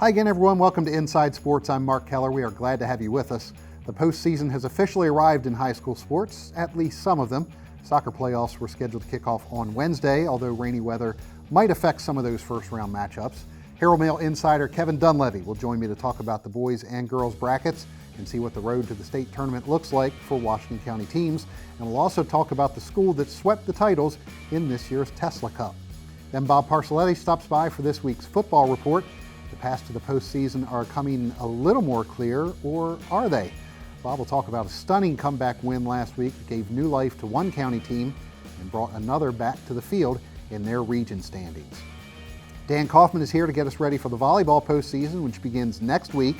Hi again, everyone. Welcome to Inside Sports. I'm Mark Keller. We are glad to have you with us. The postseason has officially arrived in high school sports, at least some of them. Soccer playoffs were scheduled to kick off on Wednesday, although rainy weather might affect some of those first-round matchups. Herald Mail insider Kevin Dunleavy will join me to talk about the boys and girls brackets and see what the road to the state tournament looks like for Washington County teams. And we'll also talk about the school that swept the titles in this year's Tesla Cup. Then Bob Parcelletti stops by for this week's football report. The paths to the postseason are coming a little more clear, or are they? Bob will talk about a stunning comeback win last week that gave new life to one county team and brought another back to the field in their region standings. Dan Kaufman is here to get us ready for the volleyball postseason, which begins next week.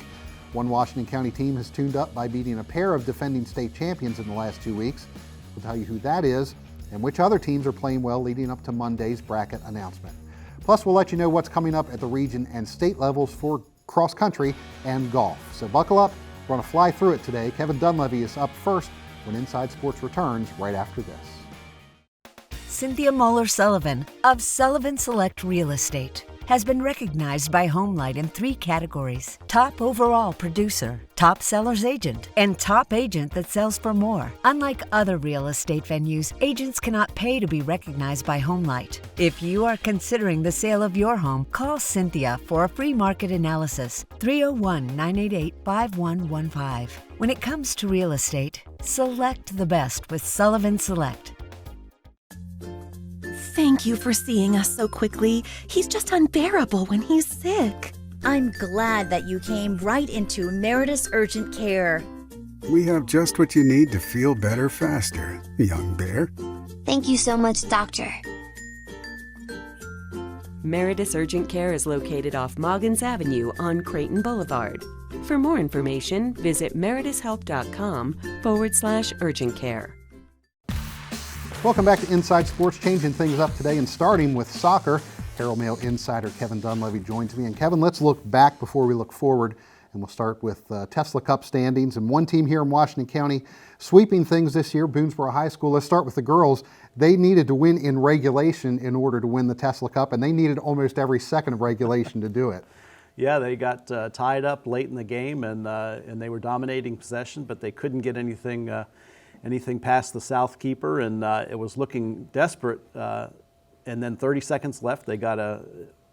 One Washington County team has tuned up by beating a pair of defending state champions in the last 2 weeks. We'll tell you who that is and which other teams are playing well leading up to Monday's bracket announcement. Plus, we'll let you know what's coming up at the region and state levels for cross country and golf. So buckle up. We're going to fly through it today. Kevin Dunleavy is up first when Inside Sports returns right after this. Cynthia Moeller-Sullivan of Sullivan Select Real Estate has been recognized by Homelight in 3 categories: Top Overall Producer, Top Seller's Agent, and Top Agent that sells for more. Unlike other real estate venues, agents cannot pay to be recognized by Homelight. If you are considering the sale of your home, call Cynthia for a free market analysis, 301-988-5115. When it comes to real estate, select the best with Sullivan Select. Thank you for seeing us so quickly. He's just unbearable when he's sick. I'm glad that you came right into Meredith's Urgent Care. We have just what you need to feel better faster, young bear. Thank you so much, Doctor. Meredith's Urgent Care is located off Moggins Avenue on Creighton Boulevard. For more information, visit meredithshelp.com/urgent care. Welcome back to Inside Sports, changing things up today and starting with soccer. Herald Mail insider Kevin Dunleavy joins me. And Kevin, let's look back before we look forward. And we'll start with Tesla Cup standings. And one team here in Washington County sweeping things this year, Boonesboro High School. Let's start with the girls. They needed to win in regulation in order to win the Tesla Cup, and they needed almost every second of regulation to do it. Yeah, they got tied up late in the game, and they were dominating possession, but they couldn't get anything past the south keeper, and it was looking desperate. And then 30 seconds left, they got a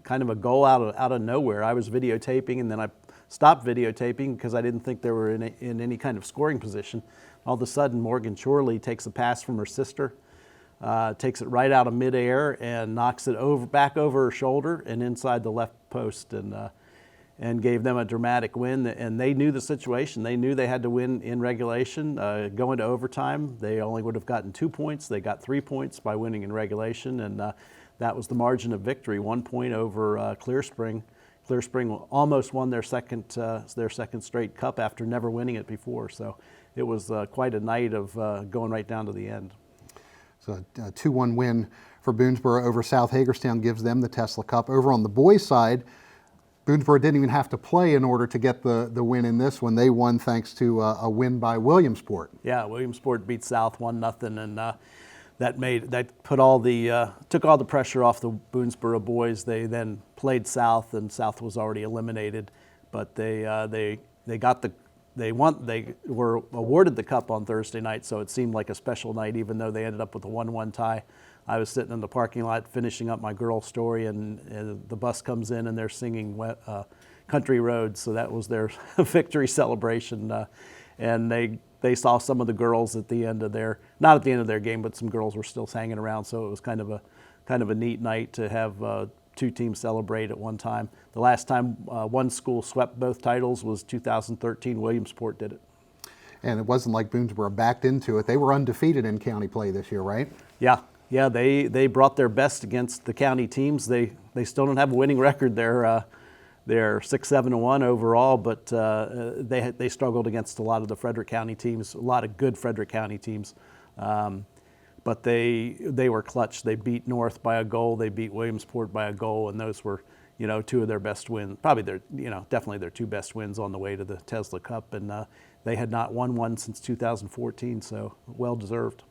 kind of a goal out of nowhere. I was videotaping, and then I stopped videotaping because I didn't think they were in any kind of scoring position. All of a sudden, Morgan Chorley takes a pass from her sister, takes it right out of midair and knocks it back over her shoulder and inside the left post, and gave them a dramatic win. And they knew the situation. They knew they had to win in regulation. Going to overtime, they only would have gotten 2 points. They got 3 points by winning in regulation, and that was the margin of victory, 1 point over Clear Spring. Clear Spring almost won their second straight cup after never winning it before. So it was quite a night of going right down to the end. So a 2-1 win for Boonesboro over South Hagerstown gives them the Tesla Cup. Over on the boys' side, Boonesboro didn't even have to play in order to get the win in this one. They won thanks to a win by Williamsport. Yeah, Williamsport beat South 1-0, and that took all the pressure off the Boonesboro boys. They then played South, and South was already eliminated, but they were awarded the cup on Thursday night, so it seemed like a special night, even though they ended up with a 1-1 tie. I was sitting in the parking lot finishing up my girl story, and the bus comes in and they're singing Country Roads, so that was their victory celebration. And they saw some of the girls at the end of not at the end of their game, but some girls were still hanging around, so it was kind of a neat night to have 2 teams celebrate at one time. The last time one school swept both titles was 2013. Williamsport did it. And it wasn't like Boonesboro backed into it. They were undefeated in county play this year, right? Yeah, they brought their best against the county teams. They still don't have a winning record. They're 6-7-1 overall, but they struggled against a lot of the Frederick County teams, a lot of good Frederick County teams. But they were clutch. They beat North by a goal. They beat Williamsport by a goal, and those were 2 of their best wins. Probably definitely their 2 best wins on the way to the Tesla Cup, and they had not won one since 2014, so well deserved.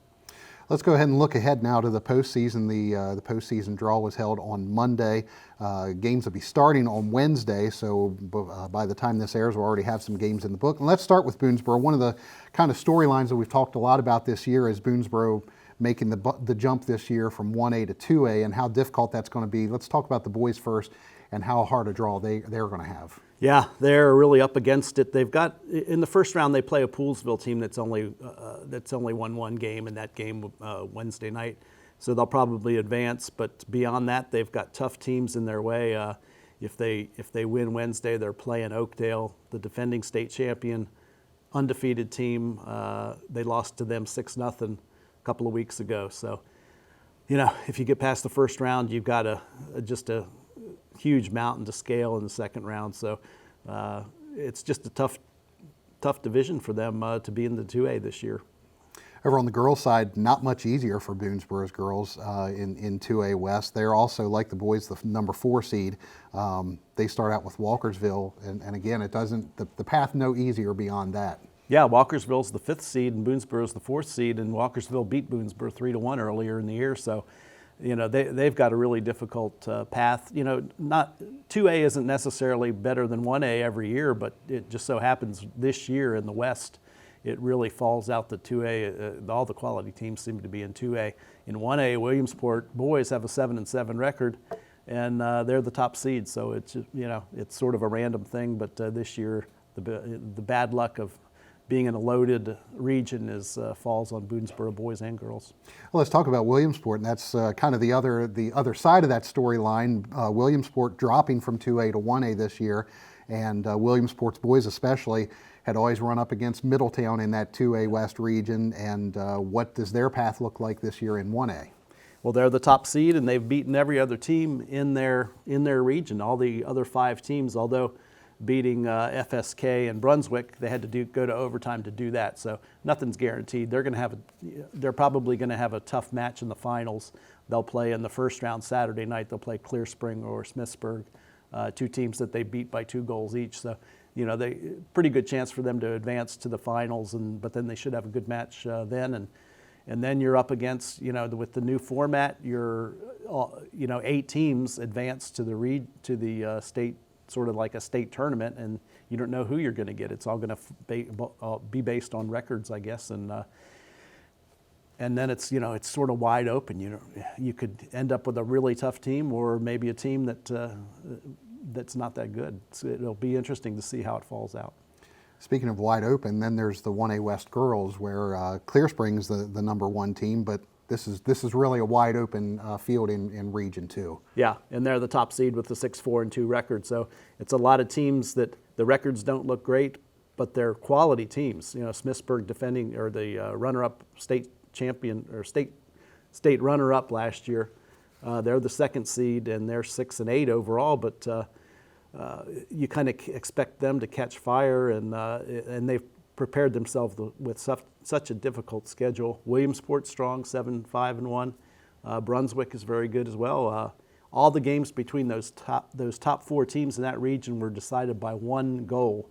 Let's go ahead and look ahead now to the postseason. The postseason draw was held on Monday. Games will be starting on Wednesday, so by the time this airs, we'll already have some games in the book. And let's start with Boonesboro. One of the kind of storylines that we've talked a lot about this year is Boonesboro making the jump this year from 1A to 2A and how difficult that's going to be. Let's talk about the boys first and how hard a draw they're going to have. Yeah, they're really up against it. They've got, in the first round, they play a Poolesville team that's only won one game, and that game Wednesday night. So they'll probably advance. But beyond that, they've got tough teams in their way. If they win Wednesday, they're playing Oakdale, the defending state champion, undefeated team. They lost to them 6-0 a couple of weeks ago. So, if you get past the first round, you've got just a huge mountain to scale in the second round. So it's just a tough division for them to be in the 2A this year. Over on the girls' side, not much easier for Boonesboro's girls in 2A West. They're also, like the boys, the number 4 seed. They start out with Walkersville, and again, it doesn't the path no easier beyond that. Yeah, Walkersville's the 5th seed, and Boonesboro's the 4th seed, and Walkersville beat Boonesboro 3-1 earlier in the year. So, they've got a really difficult path. Not 2A isn't necessarily better than 1A every year, but it just so happens this year in the West, it really falls out that 2A. All the quality teams seem to be in 2A. In 1A, Williamsport boys have a 7-7 record, and they're the top seed. So it's it's sort of a random thing. But this year, the bad luck of being in a loaded region falls on Boonesboro boys and girls. Well, let's talk about Williamsport, and that's kind of the other side of that storyline. Williamsport dropping from 2A to 1A this year, and Williamsport's boys especially had always run up against Middletown in that 2A West region. And what does their path look like this year in 1A? Well, they're the top seed, and they've beaten every other team in their region. All the other 5 teams, although beating FSK and Brunswick, they had to go to overtime to do that. So nothing's guaranteed. They're probably going to have a tough match in the finals. They'll play in the first round Saturday night. They'll play Clear Spring or Smithsburg, 2 teams that they beat by 2 goals each. So they pretty good chance for them to advance to the finals. but then they should have a good match then. And then you're up against with the new format, you're 8 teams advance to the state, sort of like a state tournament, and you don't know who you're going to get. It's all going to be based on records, I guess, and then it's it's sort of wide open. You could end up with a really tough team, or maybe a team that's not that good. So it'll be interesting to see how it falls out. Speaking of wide open, then there's the 1A West girls, where Clear Spring's the number 1 team, but this is really a wide open field in Region 2. Yeah, and they're the top seed with the 6-4-2 record. So it's a lot of teams that the records don't look great, but they're quality teams. Smithsburg defending, or the runner-up state champion, or state runner-up last year. They're the 2nd seed, and they're 6-8 overall. But you kind of expect them to catch fire, and they've prepared themselves with such a difficult schedule. Williamsport's strong, 7-5-1. Brunswick is very good as well. All the games between those top 4 teams in that region were decided by 1 goal.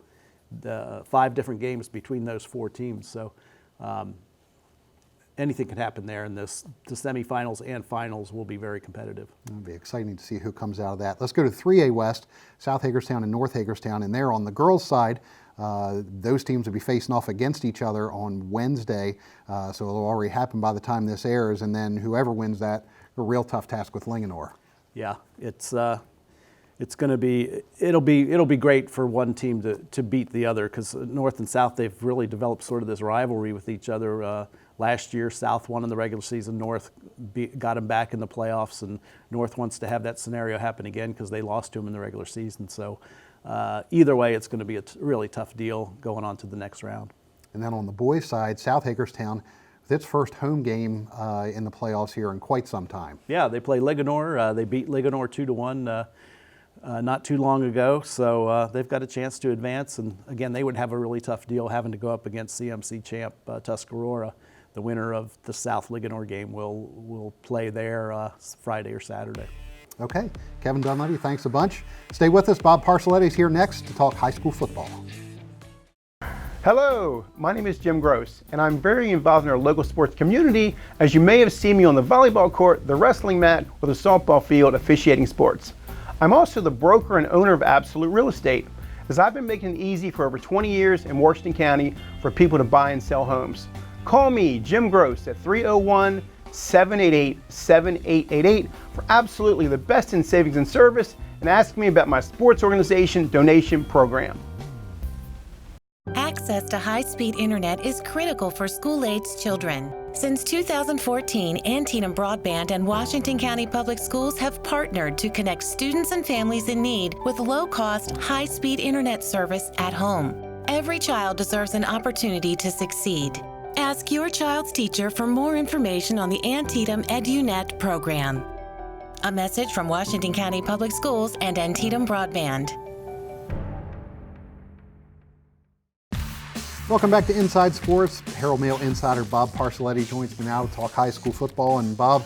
5 different games between those 4 teams. So anything can happen there, and the semifinals and finals will be very competitive. It'll be exciting to see who comes out of that. Let's go to 3A West, South Hagerstown and North Hagerstown, and there on the girls' side, those teams will be facing off against each other on Wednesday, so it'll already happen by the time this airs, and then whoever wins that, a real tough task with Linganore. Yeah, it's going to be it'll be great for one team to beat the other, because North and South, they've really developed sort of this rivalry with each other. Last year, South won in the regular season. North got them back in the playoffs, and North wants to have that scenario happen again because they lost to them in the regular season. So either way, it's going to be a really tough deal going on to the next round. And then on the boys' side, South Hagerstown, with its first home game in the playoffs here in quite some time. Yeah, they play Linganore. They beat Linganore 2-1 not too long ago, so they've got a chance to advance. And again, they would have a really tough deal having to go up against CMC champ Tuscarora. The winner of the South Linganore game will play there Friday or Saturday. Okay, Kevin Dunleavy, thanks a bunch. Stay with us. Bob Parcelletti's here next to talk high school football. Hello, my name is Jim Gross, and I'm very involved in our local sports community, as you may have seen me on the volleyball court, the wrestling mat, or the softball field officiating sports. I'm also the broker and owner of Absolute Real Estate, as I've been making it easy for over 20 years in Washington County for people to buy and sell homes. Call me, Jim Gross, at 301-788-7888 for absolutely the best in savings and service, and ask me about my sports organization donation program. Access to high-speed internet is critical for school-aged children. Since 2014, Antietam Broadband and Washington County Public Schools have partnered to connect students and families in need with low-cost, high-speed internet service at home. Every child deserves an opportunity to succeed. Ask your child's teacher for more information on the Antietam EduNet program. A message from Washington County Public Schools and Antietam Broadband. Welcome back to Inside Sports. Herald Mail insider Bob Parcelletti joins me now to talk high school football. And Bob,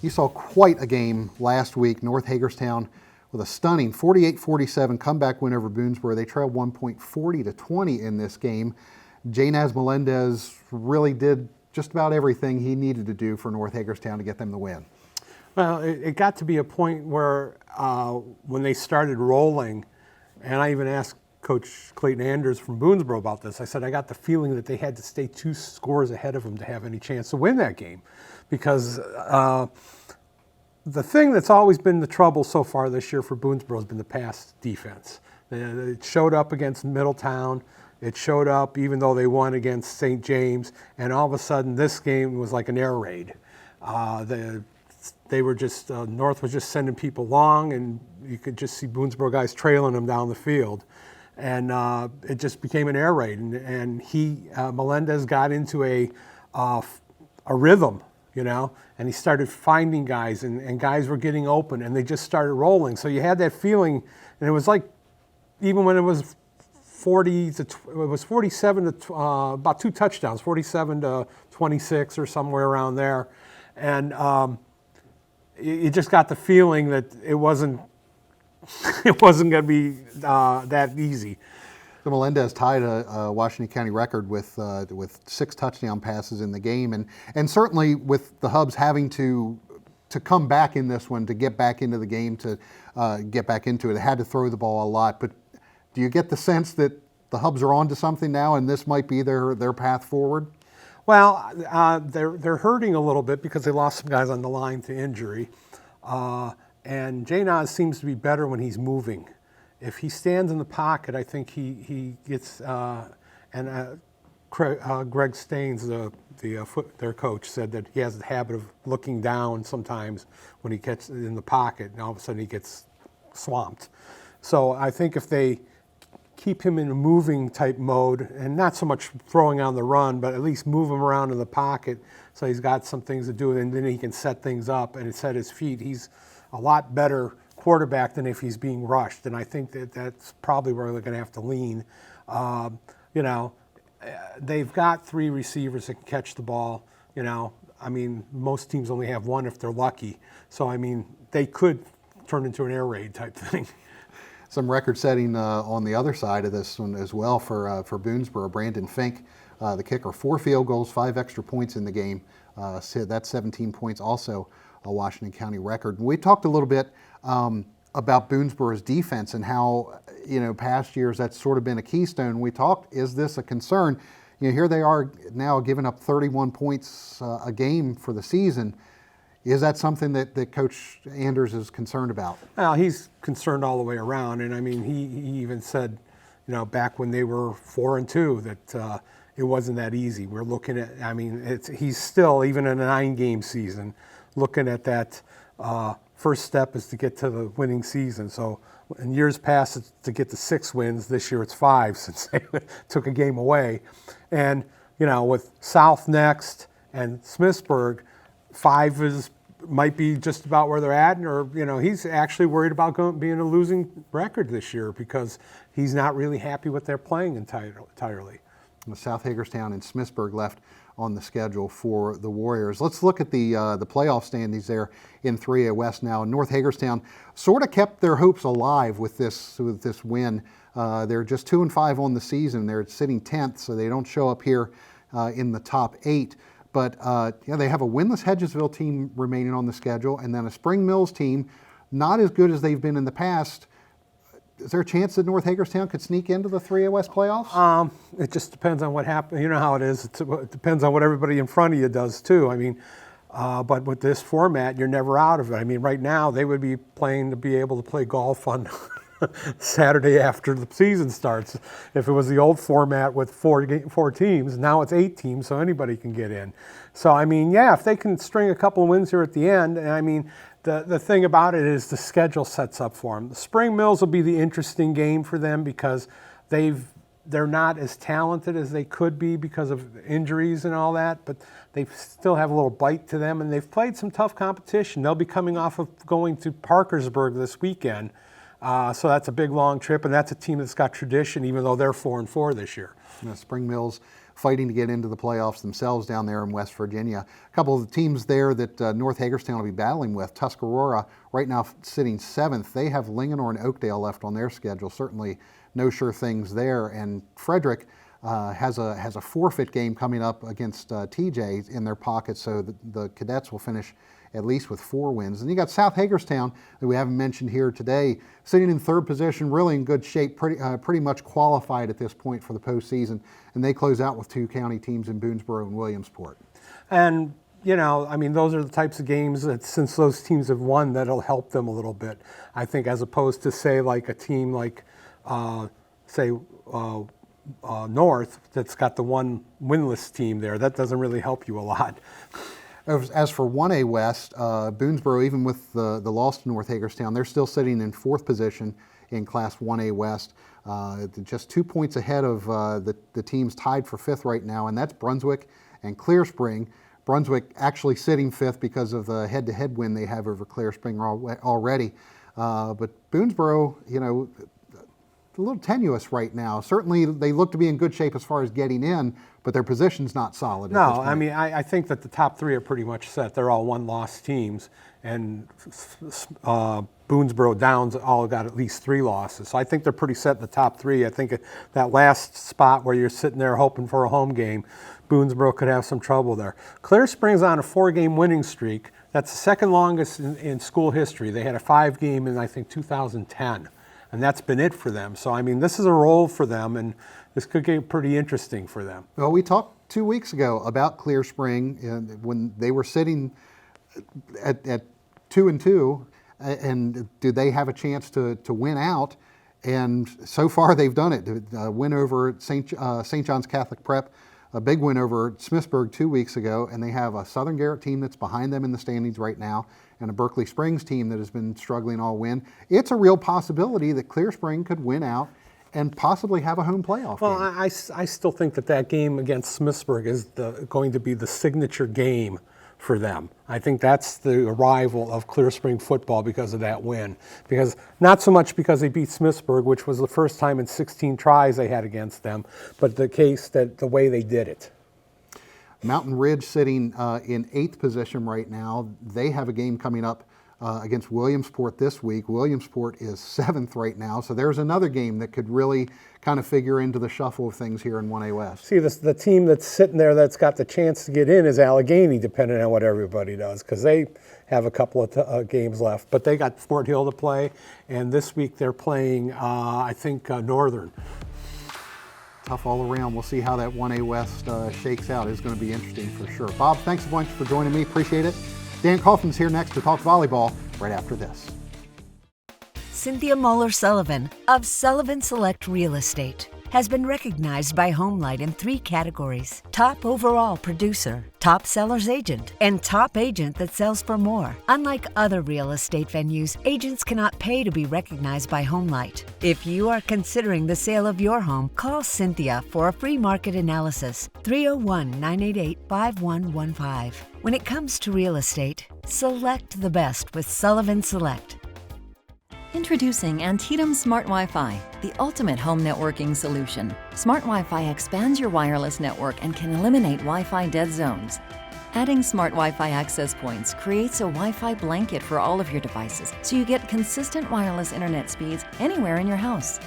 you saw quite a game last week. North Hagerstown with a stunning 48-47 comeback win over Boonesboro. They trailed 1 point 40-20 in this game. Jaynaz Melendez really did just about everything he needed to do for North Hagerstown to get them the win. Well, it got to be a point where when they started rolling, and I even asked Coach Clayton Anders from Boonesboro about this. I said, I got the feeling that they had to stay 2 scores ahead of them to have any chance to win that game. Because the thing that's always been the trouble so far this year for Boonesboro has been the pass defense. It showed up against Middletown. It showed up even though they won against St. James. And all of a sudden, this game was like an air raid. They were just, North was just sending people long, and you could just see Boonesboro guys trailing them down the field. And it just became an air raid, and Melendez got into a rhythm, you know, and he started finding guys, and guys were getting open, and they just started rolling. So you had that feeling, and it was like, even when it was 47 to about 2 touchdowns, 47-26 or somewhere around there, and you just got the feeling that it wasn't going to be that easy. So Melendez tied a Washington County record with 6 touchdown passes in the game, and certainly with the Hubs having to come back in this one, to get back into the game, to get back into it, they had to throw the ball a lot. But do you get the sense that the Hubs are on to something now, and this might be their path forward? Well, they're hurting a little bit because they lost some guys on the line to injury. And Jaynaz seems to be better when he's moving. If he stands in the pocket, I think he gets. Greg Staines, their coach, said that he has the habit of looking down sometimes when he gets in the pocket, and all of a sudden he gets swamped. So I think if they keep him in a moving type mode, and not so much throwing on the run, but at least move him around in the pocket, so he's got some things to do, and then he can set things up and set his feet. He's a lot better quarterback than if he's being rushed, and I think that's probably where they're going to have to lean. You know, they've got 3 receivers that can catch the ball. You know, I mean, most teams only have 1 if they're lucky. So, I mean, they could turn into an air raid type thing. Some record-setting on the other side of this one as well for Boonesboro. Brandon Fink, the kicker, 4 field goals, 5 extra points in the game. So that's 17 points, also a Washington County record. And we talked a little bit about Boonesboro's defense and how, you know, past years that's sort of been a keystone. We talked, is this a concern? You know, here they are now giving up 31 points a game for the season. Is that something that Coach Anders is concerned about? Well, he's concerned all the way around, and I mean, he even said, you know, back when they were 4-2, that it wasn't that easy. We're looking at, I mean, he's still, even in a 9-game season, looking at that first step is to get to the winning season. So in years past, it's to get to 6 wins. This year it's 5 since they took a game away. And, you know, with South next and Smithsburg, 5 might be just about where they're at, or, you know, he's actually worried about being a losing record this year because he's not really happy with their playing entirely. South Hagerstown and Smithsburg left on the schedule for the Warriors. Let's look at the playoff standings there in 3A West now. North Hagerstown sort of kept their hopes alive with this win. They're just 2-5 on the season. They're sitting 10th, so they don't show up here in the top 8. But they have a winless Hedgesville team remaining on the schedule, and then a Spring Mills team, not as good as they've been in the past. Is there a chance that North Hagerstown could sneak into the 3A West playoffs? It just depends on what happens. You know how it is. It depends on what everybody in front of you does too. I mean, but with this format, you're never out of it. I mean, right now they would be playing to be able to play golf on Saturday after the season starts. If it was the old format with four teams, now it's 8 teams, so anybody can get in. So I mean, yeah, if they can string a couple of wins here at the end, and I mean, the thing about it is the schedule sets up for them. The Spring Mills will be the interesting game for them because they're not as talented as they could be because of injuries and all that, but they still have a little bite to them, and they've played some tough competition. They'll be coming off of going to Parkersburg this weekend, so that's a big, long trip, and that's a team that's got tradition, even though they're 4-4 this year. Spring Mills fighting to get into the playoffs themselves down there in West Virginia. A couple of the teams there that North Hagerstown will be battling with, Tuscarora right now sitting 7th. They have Linganore and Oakdale left on their schedule. Certainly no sure things there. And Frederick has a forfeit game coming up against TJ in their pocket, so the Cadets will finish at least with 4 wins. And you got South Hagerstown, that we haven't mentioned here today, sitting in 3rd position, really in good shape, pretty much qualified at this point for the postseason. And they close out with 2 county teams in Boonesboro and Williamsport. And, you know, I mean, those are the types of games that, since those teams have won, that'll help them a little bit. I think as opposed to, say, like a team like, North, that's got the one winless team there. That doesn't really help you a lot. As for 1A West, Boonesboro, even with the loss to North Hagerstown, they're still sitting in 4th position in Class 1A West, just 2 points ahead of the teams tied for 5th right now, and that's Brunswick and Clear Spring. Brunswick actually sitting 5th because of the head-to-head win they have over Clear Spring already. But Boonesboro, you know, a little tenuous right now. Certainly they look to be in good shape as far as getting in, but their position's not solid. No, I mean, I think that the top 3 are pretty much set. They're all 1-loss teams, and Boonesboro Downs all got at least 3 losses. So I think they're pretty set in the top 3. I think that last spot where you're sitting there hoping for a home game, Boonesboro could have some trouble there. Clear Spring's on a 4-game winning streak. That's the 2nd longest in school history. They had a 5-game in, I think, 2010. And that's been it for them. So, I mean, this is a roll for them, and this could get pretty interesting for them. Well, we talked 2 weeks ago about Clear Spring when they were sitting at 2-2, and did they have a chance to win out? And so far they've done it. A win over St. John's Catholic Prep, a big win over Smithsburg 2 weeks ago, and they have a Southern Garrett team that's behind them in the standings right now, and a Berkeley Springs team that has been struggling all win. It's a real possibility that Clear Spring could win out and possibly have a home playoff game. Well, I still think that game against Smithsburg is going to be the signature game for them. I think that's the arrival of Clear Spring football because of that win. Because not so much because they beat Smithsburg, which was the first time in 16 tries they had against them, but the case that the way they did it. Mountain Ridge sitting in 8th position right now. They have a game coming up against Williamsport this week. Williamsport is 7th right now, so there's another game that could really kind of figure into the shuffle of things here in 1A West. See, the team that's sitting there that's got the chance to get in is Allegheny, depending on what everybody does, because they have a couple of games left. But they got Fort Hill to play, and this week they're playing, I think, Northern. Tough all around. We'll see how that 1A West shakes out. It's going to be interesting for sure. Bob, thanks a bunch for joining me. Appreciate it. Dan Coughlin's here next to talk volleyball right after this. Cynthia Moeller-Sullivan of Sullivan Select Real Estate has been recognized by Homelight in 3 categories: top overall producer, top seller's agent, and top agent that sells for more. Unlike other real estate venues, agents cannot pay to be recognized by Homelight. If you are considering the sale of your home, call Cynthia for a free market analysis, 301-988-5115. When it comes to real estate, select the best with Sullivan Select. Introducing Antietam Smart Wi-Fi, the ultimate home networking solution. Smart Wi-Fi expands your wireless network and can eliminate Wi-Fi dead zones. Adding Smart Wi-Fi access points creates a Wi-Fi blanket for all of your devices, so you get consistent wireless internet speeds anywhere in your house.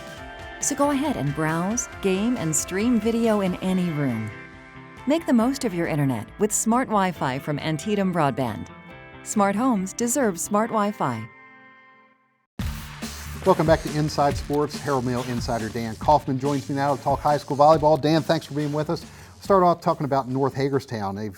So go ahead and browse, game, and stream video in any room. Make the most of your internet with Smart Wi-Fi from Antietam Broadband. Smart homes deserve smart Wi-Fi. Welcome back to Inside Sports. Herald Mail insider Dan Kaufman joins me now to talk high school volleyball. Dan, thanks for being with us. Start off talking about North Hagerstown. They've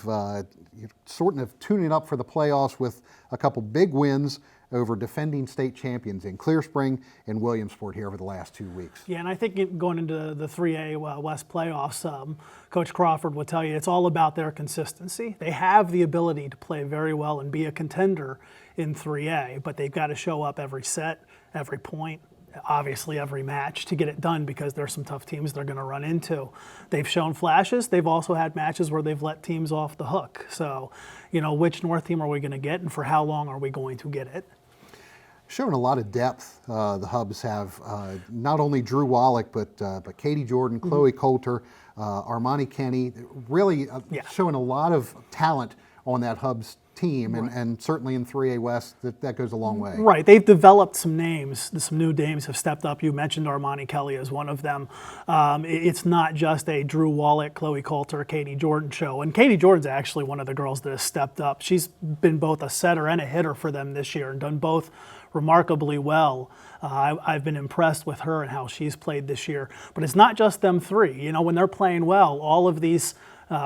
sort of tuning up for the playoffs with a couple big wins over defending state champions in Clear Spring and Williamsport here over the last 2 weeks. Yeah, and I think going into the 3A West playoffs, Coach Crawford will tell you it's all about their consistency. They have the ability to play very well and be a contender in 3A, but they've got to show up every set, every point, obviously every match to get it done, because there's some tough teams they're going to run into. They've shown flashes. They've also had matches where they've let teams off the hook. So, which North team are we going to get, and for how long are we going to get it? Showing a lot of depth, the Hubs have not only Drew Wallach, but Katie Jordan, Chloe Coulter, Armani Kenny, really showing a lot of talent on that Hubs team, and certainly in 3A West, that goes a long way. Right, they've developed some names, some new names have stepped up. You mentioned Armani Kelly as one of them. It's not just a Drew Wallach, Chloe Coulter, Katie Jordan show, and Katie Jordan's actually one of the girls that has stepped up. She's been both a setter and a hitter for them this year and done both remarkably well. I've been impressed with her and how she's played this year. But it's not just them three. When they're playing well, all of these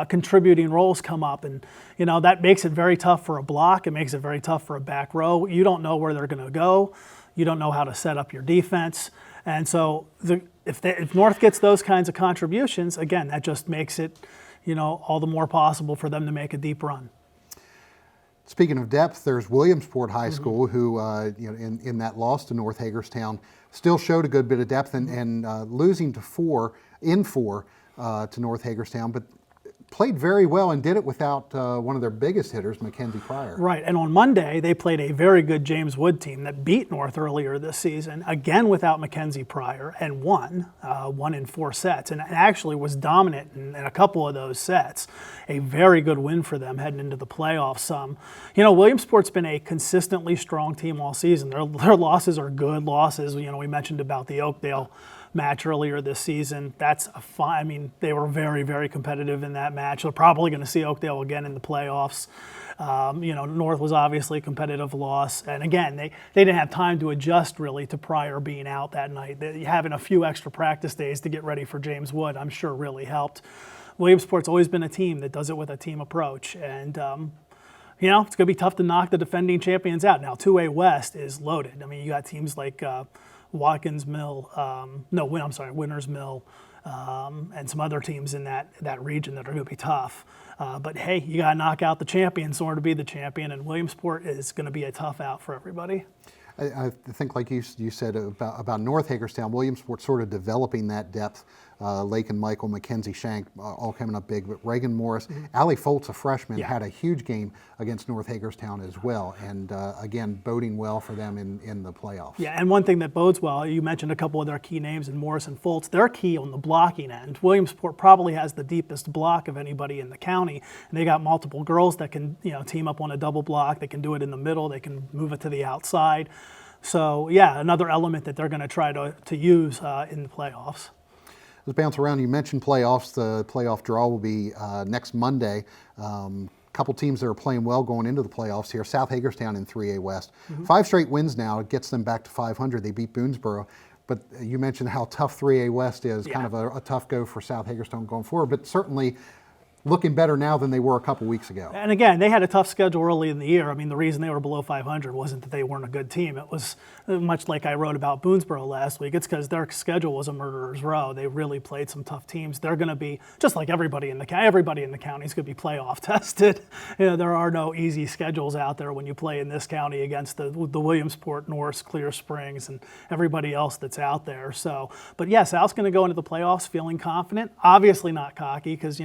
contributing roles come up, and that makes it very tough for a block. It makes it very tough for a back row. You don't know where they're going to go. You don't know how to set up your defense. And so if North gets those kinds of contributions, again, that just makes it all the more possible for them to make a deep run. Speaking of depth, there's Williamsport High School, who in that loss to North Hagerstown still showed a good bit of depth, and losing to 4 to North Hagerstown, but played very well and did it without one of their biggest hitters, Mackenzie Pryor. Right, and on Monday they played a very good James Wood team that beat North earlier this season, again without Mackenzie Pryor, and won in 4 sets, and actually was dominant in a couple of those sets. A very good win for them heading into the playoffs. Williamsport's been a consistently strong team all season. Their losses are good losses. We mentioned about the Oakdale match earlier this season. That's a fun. They were very, very competitive in that match. They're probably going to see Oakdale again in the playoffs. North was obviously a competitive loss, and again, they didn't have time to adjust really to Pryor being out that night. Having a few extra practice days to get ready for James Wood, I'm sure, really helped. Williamsport's always been a team that does it with a team approach, and it's going to be tough to knock the defending champions out. Now, 2A West is loaded. You got teams like Watkins Mill, Winners Mill, and some other teams in that region that are going to be tough. But hey, you got to knock out the champions in order to be the champion, and Williamsport is going to be a tough out for everybody. I think, like you said about North Hagerstown, Williamsport sort of developing that depth. Lake and Michael, Mackenzie Shank, all coming up big, but Reagan Morris, Allie Foltz, a freshman, had a huge game against North Hagerstown as well, and again, boding well for them in the playoffs. Yeah, and one thing that bodes well, you mentioned a couple of their key names in Morris and Foltz. They're key on the blocking end. Williamsport probably has the deepest block of anybody in the county, and they got multiple girls that can team up on a double block. They can do it in the middle. They can move it to the outside. So yeah, another element that they're going to try to use in the playoffs. Let's bounce around. You mentioned playoffs. The playoff draw will be next Monday. Couple teams that are playing well going into the playoffs here. South Hagerstown in 3A West. 5 straight wins now. It gets them back to 500. They beat Boonesboro. But you mentioned how tough 3A West is. Kind of a tough go for South Hagerstown going forward. But certainly looking better now than they were a couple weeks ago. And again, they had a tough schedule early in the year. The reason they were below 500 wasn't that they weren't a good team. It was much like I wrote about Boonesboro last week. It's because their schedule was a murderer's row. They really played some tough teams. They're going to be, just like everybody in the county is going to be playoff tested. There are no easy schedules out there when you play in this county against the Williamsport, North, Clear Springs, and everybody else that's out there. So, but yeah, South's going to go into the playoffs feeling confident. Obviously not cocky because,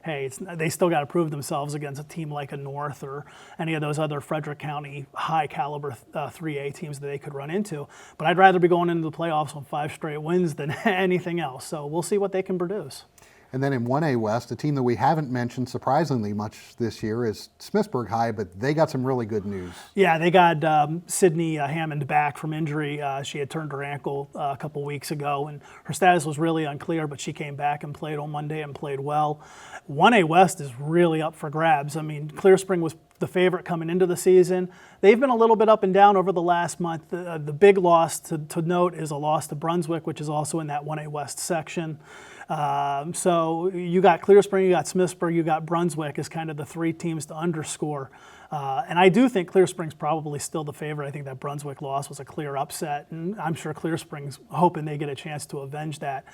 hey, way. They still got to prove themselves against a team like a North or any of those other Frederick County high caliber 3A teams that they could run into. But I'd rather be going into the playoffs on 5 straight wins than anything else. So we'll see what they can produce. And then in 1A West, a team that we haven't mentioned surprisingly much this year is Smithsburg High, but they got some really good news. Yeah, they got Sydney Hammond back from injury. She had turned her ankle a couple weeks ago, and her status was really unclear, but she came back and played on Monday and played well. 1A West is really up for grabs. I mean, Clear Spring was the favorite coming into the season. They've been a little bit up and down over the last month. The big loss to note is a loss to Brunswick, which is also in that 1A West section. So you got Clear Spring, you got Smithsburg, you got Brunswick as kind of the 3 teams to underscore. And I do think Clear Spring's probably still the favorite. I think that Brunswick loss was a clear upset, and I'm sure Clear Spring's hoping they get a chance to avenge that.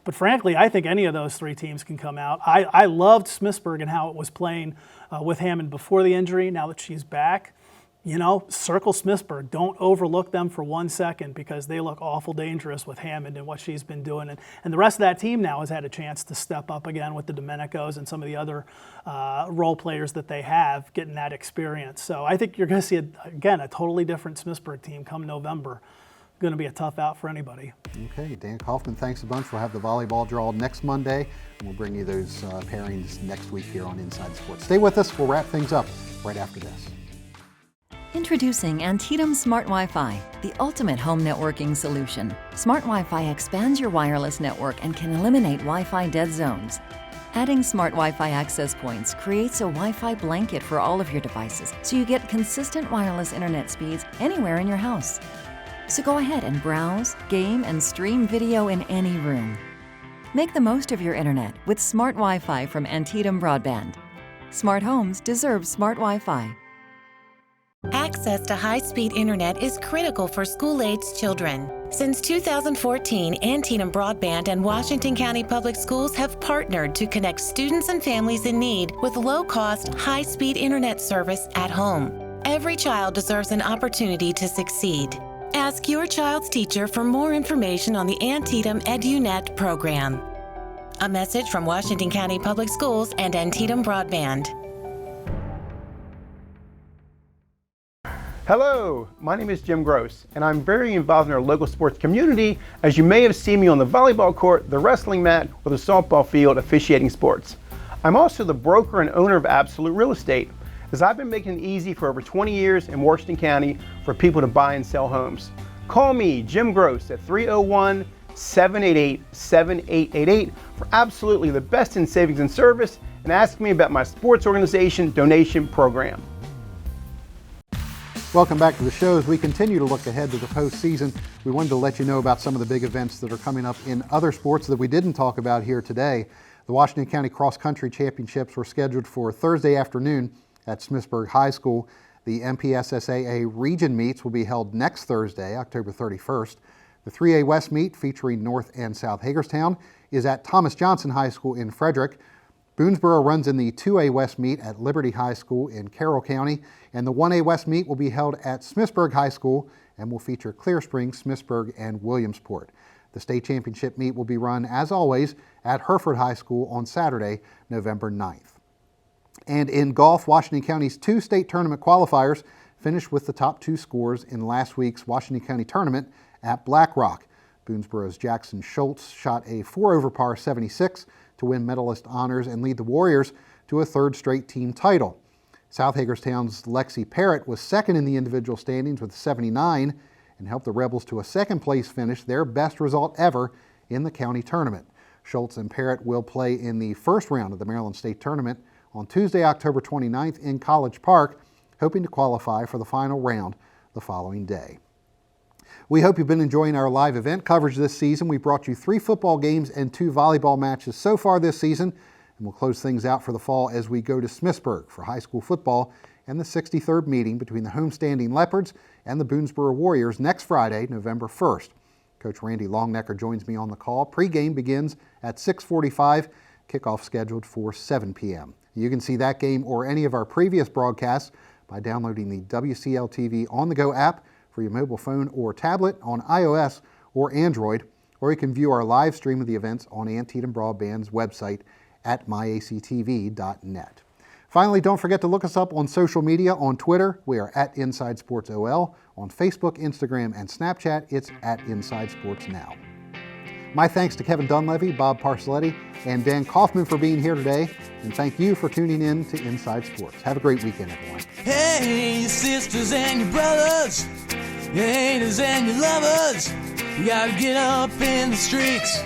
But frankly, I think any of those 3 teams can come out. I loved Smithsburg and how it was playing with Hammond before the injury. Now that she's back, you know, circle Smithsburg. Don't overlook them for 1 second because they look awful dangerous with Hammond and what she's been doing. And the rest of that team now has had a chance to step up again with the Domenicos and some of the other role players that they have getting that experience. So I think you're going to see, again, a totally different Smithsburg team come November. Going to be a tough out for anybody. Okay, Dan Kaufman, thanks a bunch. We'll have the volleyball draw next Monday, and we'll bring you those pairings next week here on Inside Sports. Stay with us. We'll wrap things up right after this. Introducing Antietam Smart Wi-Fi, the ultimate home networking solution. Smart Wi-Fi expands your wireless network and can eliminate Wi-Fi dead zones. Adding Smart Wi-Fi access points creates a Wi-Fi blanket for all of your devices, so you get consistent wireless internet speeds anywhere in your house. So go ahead and browse, game, and stream video in any room. Make the most of your internet with Smart Wi-Fi from Antietam Broadband. Smart homes deserve Smart Wi-Fi. Access to high-speed internet is critical for school-aged children. Since 2014, Antietam Broadband and Washington County Public Schools have partnered to connect students and families in need with low-cost, high-speed internet service at home. Every child deserves an opportunity to succeed. Ask your child's teacher for more information on the Antietam EduNet program. A message from Washington County Public Schools and Antietam Broadband. Hello, my name is Jim Gross, and I'm very involved in our local sports community, as you may have seen me on the volleyball court, the wrestling mat, or the softball field officiating sports. I'm also the broker and owner of Absolute Real Estate, as I've been making it easy for over 20 years in Washington County for people to buy and sell homes. Call me, Jim Gross, at 301-788-7888 for absolutely the best in savings and service, and ask me about my sports organization donation program. Welcome back to the show. As we continue to look ahead to the postseason, we wanted to let you know about some of the big events that are coming up in other sports that we didn't talk about here today. The Washington County Cross Country Championships were scheduled for Thursday afternoon at Smithsburg High School. The MPSSAA region meets will be held next Thursday, October 31st. The 3A West meet, featuring North and South Hagerstown, is at Thomas Johnson High School in Frederick. Boonesboro runs in the 2A West meet at Liberty High School in Carroll County, and the 1A West meet will be held at Smithsburg High School and will feature Clear Spring, Smithsburg, and Williamsport. The state championship meet will be run, as always, at Hereford High School on Saturday, November 9th. And in golf, Washington County's 2 state tournament qualifiers finished with the top 2 scores in last week's Washington County tournament at Black Rock. Boonesboro's Jackson Schultz shot a 4-over par 76 to win medalist honors and lead the Warriors to a 3rd straight team title. South Hagerstown's Lexi Parrott was second in the individual standings with 79 and helped the Rebels to a 2nd place finish, their best result ever in the county tournament. Schultz and Parrott will play in the first round of the Maryland State Tournament on Tuesday, October 29th in College Park, hoping to qualify for the final round the following day. We hope you've been enjoying our live event coverage this season. We brought you 3 football games and 2 volleyball matches so far this season, and we'll close things out for the fall as we go to Smithsburg for high school football and the 63rd meeting between the homestanding Leopards and the Boonesboro Warriors next Friday, November 1st. Coach Randy Longnecker joins me on the call. Pre-game begins at 6:45, kickoff scheduled for 7 p.m. You can see that game or any of our previous broadcasts by downloading the WCL TV On The Go app for your mobile phone or tablet on iOS or Android, or you can view our live stream of the events on Antietam Broadband's website at myactv.net. Finally, don't forget to look us up on social media. On Twitter, we are at Inside Sports OL. On Facebook, Instagram, and Snapchat, it's at Inside Sports Now. My thanks to Kevin Dunleavy, Bob Parcelletti, and Dan Kaufman for being here today. And thank you for tuning in to Inside Sports. Have a great weekend, everyone. Hey, your sisters and your brothers, your haters and your lovers, you gotta get up in the streets.